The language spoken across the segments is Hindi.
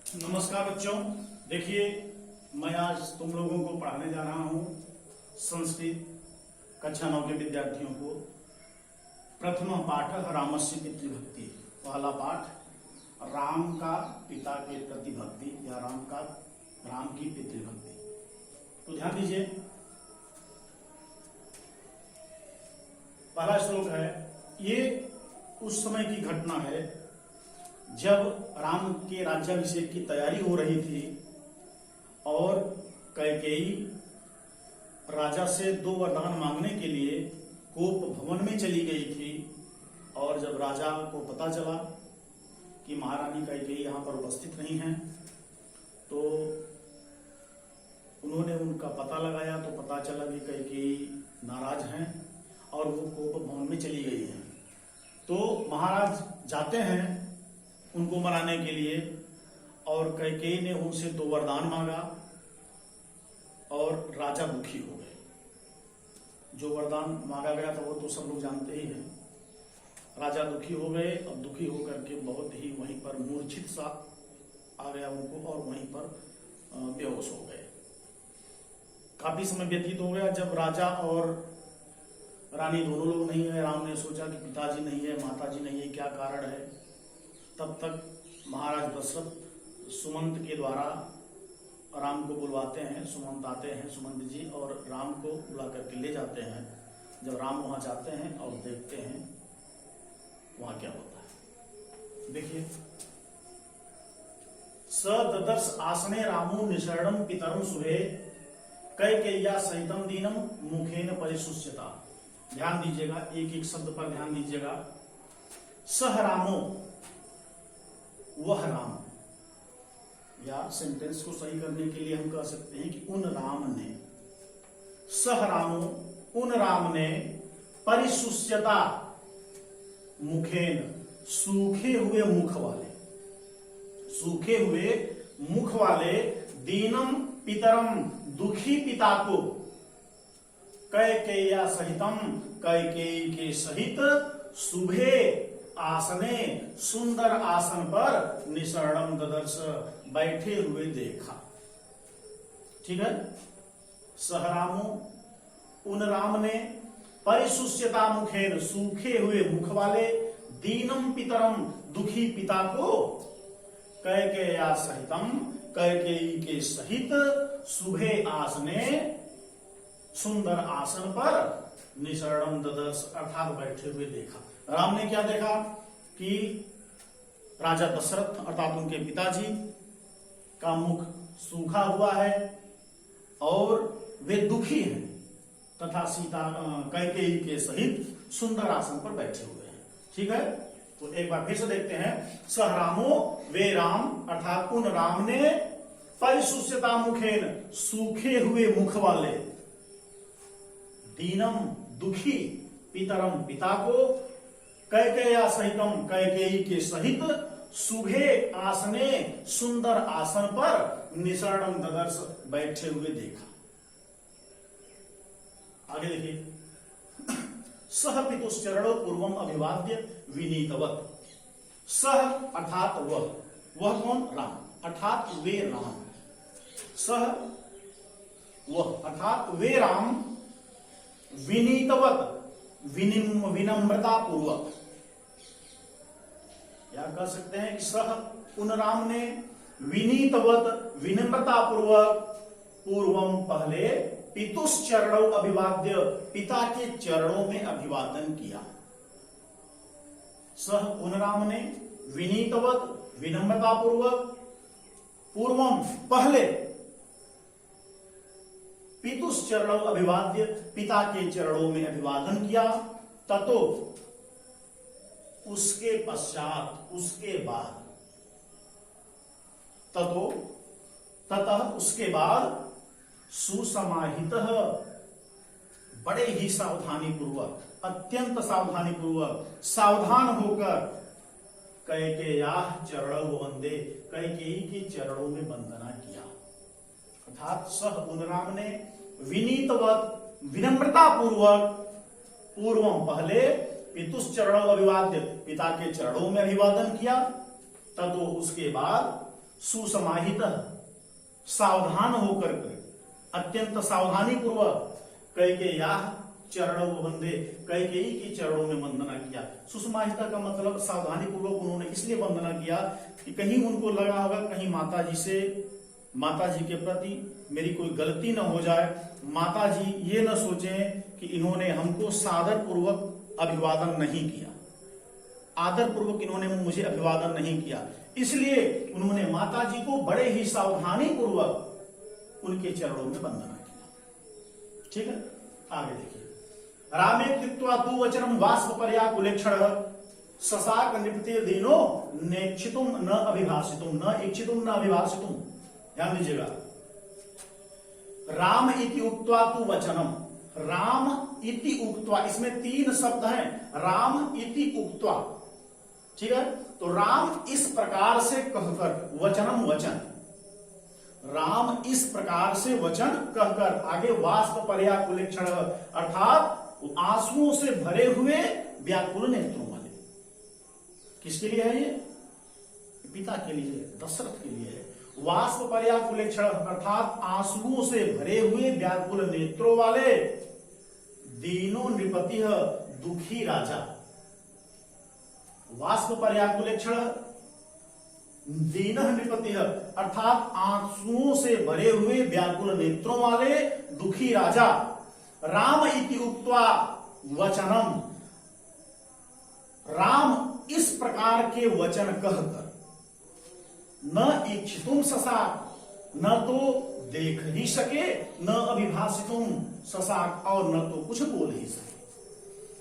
नमस्कार बच्चों, देखिए मैं आज तुम लोगों को पढ़ाने जा रहा हूँ संस्कृत कक्षा 9 के विद्यार्थियों को प्रथम पाठ रामस्य पितृभक्ति। पहला पाठ राम का पिता के प्रति भक्ति या राम की पितृभक्ति। तो ध्यान दीजिए, पहला श्लोक है, ये उस समय की घटना है जब राम के राज्याभिषेक की तैयारी हो रही थी और कैकेयी राजा से 2 वरदान मांगने के लिए कोप भवन में चली गई थी। और जब राजा को पता चला कि महारानी कैकेयी यहाँ पर उपस्थित नहीं है तो उन्होंने उनका पता लगाया तो पता चला कि कैकेयी नाराज हैं और वो कोप भवन में चली गई है। तो महाराज जाते हैं उनको मनाने के लिए और कैकेयी ने उनसे 2 वरदान मांगा और राजा दुखी हो गए। जो वरदान मांगा गया था वो तो सब लोग जानते ही हैं। राजा दुखी हो गए और दुखी होकर के बहुत ही वहीं पर मूर्छित सा आ गया उनको और वहीं पर बेहोश हो गए। काफी समय व्यतीत हो गया। जब राजा और रानी दोनों लोग नहीं है, राम ने सोचा कि पिताजी नहीं है, माताजी नहीं है, क्या कारण है। तब तक महाराज दशरथ सुमंत के द्वारा राम को बुलवाते हैं। सुमंत आते हैं, सुमंत जी, और राम को बुला करके ले जाते हैं। जब राम वहां जाते हैं और देखते हैं वहां क्या होता है, देखिए। स ददर्श आसने रामो निषरणम पितरम सुभे कैकेय्या सहितम दीनम मुखेन परिशुष्यता। ध्यान दीजिएगा, एक एक शब्द पर ध्यान दीजिएगा। सह रामो, वह राम, या सेंटेंस को सही करने के लिए हम कह सकते हैं कि उन राम ने, सह रामो, उन राम ने, परिशुष्यता मुखेन, सूखे हुए मुख वाले, सूखे हुए मुख वाले, दीनम पितरम, दुखी पिता को, कैकेय्या सहितम, कैकेयी के सहित, शुभे आसने, सुंदर आसन पर, निषरणम ददर्श, बैठे हुए देखा। ठीक है। सहरामो, उन राम ने, परिशुष्यता मुखेन, सूखे हुए मुख वाले, दीनम पितरम, दुखी पिता को, कैकेय्या सहितम, कैकेयी के सहित, शुभे आसने, सुंदर आसन पर, निषरणम ददर्श, अर्थात बैठे हुए देखा। राम ने क्या देखा कि राजा दशरथ अर्थात उनके पिताजी का मुख सूखा हुआ है और वे दुखी हैं तथा सीता कैकेयी के सहित सुंदर आसन पर बैठे हुए हैं। ठीक है। तो एक बार फिर से देखते हैं। सहरामो, वे राम अर्थात उन राम ने, परिशुष्यता मुखेन, सूखे हुए मुख वाले, दीनम, दुखी, पितरम, पिता को, कैकेय्या सहितम, कैकेयी के सहित, शुभे आसने, सुंदर आसन पर, निषरणम ददर्श, बैठे हुए देखा। आगे देखिए। सह पितुश्चरणो पूर्वम अभिवाद्य विनीतवत। सह अर्थात वह कौन? राम, अर्थात वे राम। सह वह अर्थात वे राम, विनीतवत, विनम्रता पूर्वक, या कह सकते हैं कि सह, उन राम ने, विनीतवत, विनम्रता पूर्वक, पूर्वम, पहले, पितुश्चरणौ अभिवाद्य, पिता के चरणों में अभिवादन किया। सह, उन राम ने, विनीतवत, विनम्रता पूर्वक, पूर्वम, पहले, पितुश्चरणौ अभिवाद्य, पिता के चरणों में अभिवादन किया। ततो, उसके पश्चात, उसके बाद, ततो, ततः, उसके बाद, सुसमाहितः, बड़े ही सावधानी पूर्वक, अत्यंत सावधानी पूर्वक, सावधान होकर, कैकेय्याः चरणौ वंदे, कैकेयी के चरणों में वंदना किया। अर्थात सह, उन राम ने, विनीतवत, विनम्रता पूर्वक, पूर्वम, पहले, पितुश्चरणौ अभिवाद्य, पिता के चरणों में अभिवादन किया। ततो, उसके बाद, सुसमाहित, सावधान होकर के, अत्यंत सावधानी पूर्वक कैकेय्याः चरणों वंदे, कैकेयी के चरणों में वंदना किया। सुसमाहिता का मतलब सावधानी पूर्वक उन्होंने इसलिए वंदना किया कि कहीं उनको लगा होगा कहीं माता जी के प्रति मेरी कोई गलती न हो जाए, माता जी ये न सोचें कि इन्होंने हमको सादर पूर्वक अभिवादन नहीं किया, आदर पूर्वक इन्होंने मुझे अभिवादन नहीं किया, इसलिए उन्होंने माता जी को बड़े ही सावधानी पूर्वक उनके चरणों में वंदना किया। ठीक है, आगे देखिए। रामे कृत्वा तु वचनम वाष्प पर्याकुलेक्षण ससाक निपते दीनो नेक्षितुम न अभिभाषितुम, न इच्छितुम न अभिभाषितुम। ध्यान दीजिएगा, राम इति उक्त्वा तु वचनम, राम इति उक्त्वा, इसमें 3 शब्द हैं, राम इति उक्त्वा। ठीक है, तो राम इस प्रकार से कहकर, वचनम वचन, राम इस प्रकार से वचन कहकर, आगे वाष्प पर्याकुलेक्षण अर्थात आंसुओं से भरे हुए व्याकुल नेत्रों वाले। किसके लिए है ये? पिता के लिए, दशरथ के लिए है। वाष्प पर्याकुलेक्षण अर्थात आंसुओं से भरे हुए व्याकुल नेत्रों वाले, दीनो नृपति दुखी राजा। वाष्प पर्याकुलेक्षण दीन नृपति अर्थात आंसुओं से भरे हुए व्याकुल नेत्रों वाले दुखी राजा। राम इति उक्त्वा वचनम, राम इस प्रकार के वचन कहकर, न इच्छितुम ससाक, न तो देख ही सके, न अभिभाषितुम ससाक, और न तो कुछ बोल ही सके।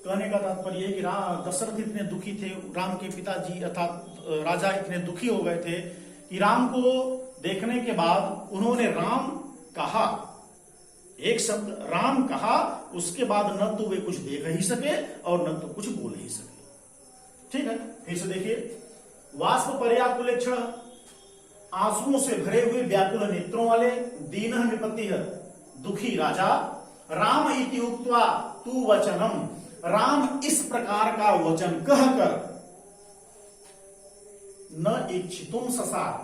कहने का तात्पर्य कि दशरथ इतने दुखी थे, राम के पिताजी अर्थात राजा इतने दुखी हो गए थे कि राम को देखने के बाद उन्होंने राम कहा, एक शब्द राम कहा, उसके बाद न तो वे कुछ देख ही सके और न तो कुछ बोल ही सके। ठीक है, फिर से देखिए, वाष्प पर्याकुलेक्षण आंसुओं से भरे हुए व्याकुल नेत्रों वाले, दीनः नृपतिः दुखी राजा। राम इति उक्त्वा तु वचनम, राम इस प्रकार का वचन कहकर, न इच्छितुम ससाक,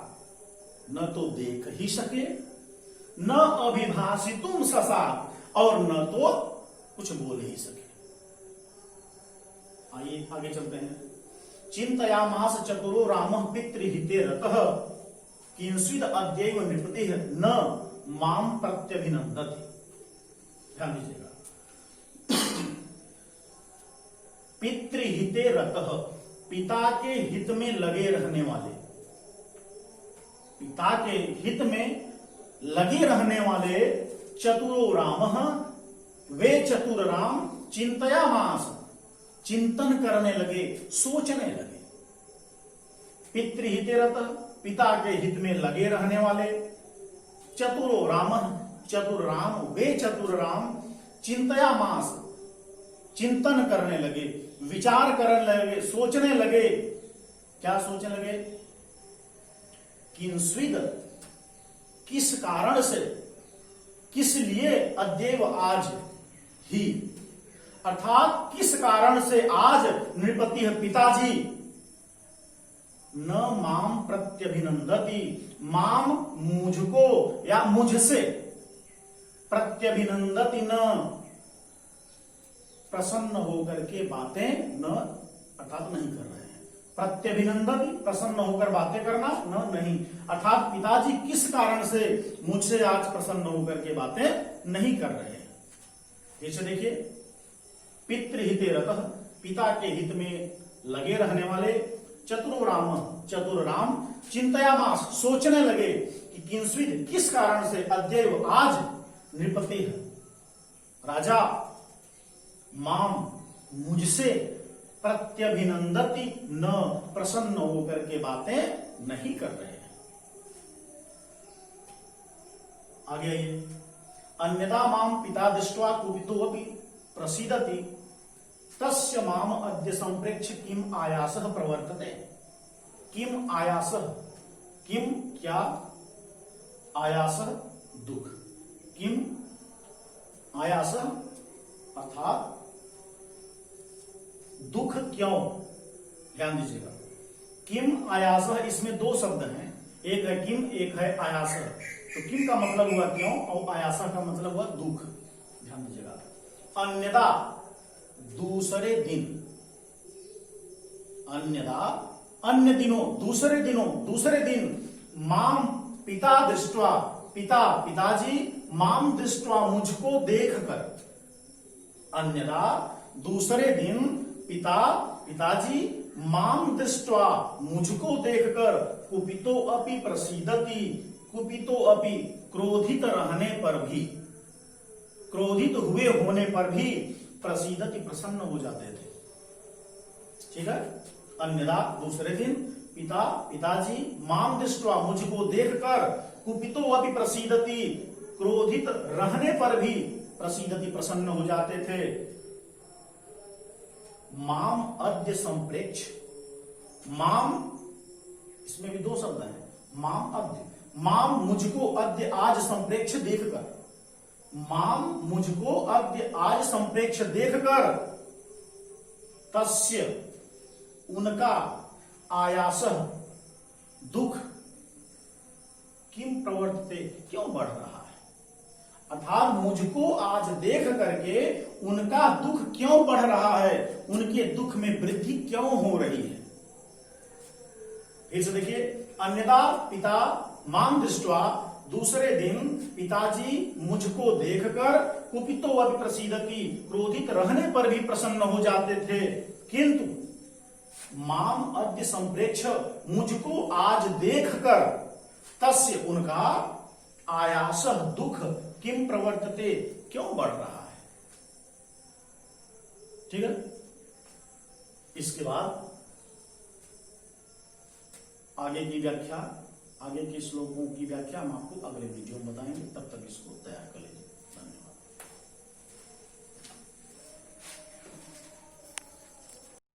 न तो देख ही सके, न अभिभाषितुम ससाक, और न तो कुछ बोल ही सके। आइए आगे चलते हैं। चिंतयामास चतुरो रामः पितृहिते रतः किंचिद अद्यैव नृपतिः न माम प्रत्यभिनंदति। ध्यान दीजिएगा, पितृहिते रतः, पिता के हित में लगे रहने वाले, पिता के हित में लगे रहने वाले चतुरो रामः, वे चतुर राम चिंतयामास, चिंतन करने लगे, सोचने लगे। पितृहिते रतः, पिता के हित में लगे रहने वाले, चतुरो रामः, चतुर राम, वे चतुर राम चिंतयामास, चिंतन करने लगे, विचार करने लगे, सोचने लगे। क्या सोचने लगे? किंस्विद, किस कारण से, किस लिए, अद्यैव आज ही, अर्थात किस कारण से आज नृपति पिताजी न माम प्रत्यभिनंदति, माम मुझको या मुझसे, प्रत्यभिनंदति न प्रसन्न होकर के बातें, न अर्थात नहीं कर रहे हैं। प्रत्यभिनंदति प्रसन्न होकर बातें करना, न नहीं, अर्थात पिताजी किस कारण से मुझसे आज प्रसन्न होकर के बातें नहीं कर रहे हैं। जैसे देखिए, पितृहिते रतः, पिता के हित में लगे रहने वाले, चतुर राम, चतुर राम चिंतयामास, सोचने लगे कि किंस्विद, किस कारण से, अद्यैव आज, नृपति राजा, माम मुझसे, प्रत्यभिनंदति न प्रसन्न होकर के बातें नहीं कर रहे हैं। आगे आइए। अन्यथा माम पिता दृष्ट्वा कुपितोऽपि प्रसीदति तस्य माम अद्य संप्रेक्ष्य किम आयासः प्रवर्तते। किम आयासः, किम क्या, आयासः दुख, किम आयासः अर्थात दुख क्यों। ध्यान दीजिएगा, किम आयासः, इसमें 2 शब्द हैं, एक है किम, एक है आयास। तो किम का मतलब हुआ क्यों और आयासा का मतलब हुआ दुख। ध्यान दीजिएगा। अन्यदा दूसरे दिन, अन्यदा अन्य दिनों, दूसरे दिन माम पिता दृष्टवा, पिताजी माम दृष्टवा मुझको देखकर, अन्यदा दूसरे दिन पिताजी माम दृष्टवा मुझको देखकर कुपितो अपि प्रसीदति, कुपितो अपि क्रोधित रहने पर भी, क्रोधित हुए होने पर भी प्रसीदति प्रसन्न हो जाते थे। ठीक है। अन्यदा दूसरे दिन पिताजी माम दृष्टवा मुझको देखकर कुपितो अपि प्रसीदति, क्रोधित रहने पर भी प्रसीदति प्रसन्न हो जाते थे। माम अद्य संप्रेक्ष, माम इसमें भी दो शब्द हैं, माम अद्य, माम मुझको अद्य आज संप्रेक्ष देखकर, माम मुझको अद्य आज संप्रेक्ष देखकर, तस्य उनका आयास दुख किम प्रवर्तते क्यों बढ़ रहा है, अर्थात मुझको आज देख करके उनका दुख क्यों बढ़ रहा है, उनके दुख में वृद्धि क्यों हो रही है। फिर से देखिए, अन्यदा पिता माम दृष्टवा, दूसरे दिन पिताजी मुझको देखकर कुपितो अपि प्रसीदति, क्रोधित रहने पर भी प्रसन्न हो जाते थे, किंतु माम अद्य संप्रेक्ष, मुझको आज देखकर, तस्य उनका आयास दुख किम प्रवर्तते क्यों बढ़ रहा है। ठीक है। इसके बाद आगे की व्याख्या, आगे के श्लोकों की व्याख्या हम आपको अगले वीडियो में बताएंगे। तब तक इसको तैयार कर लीजिए।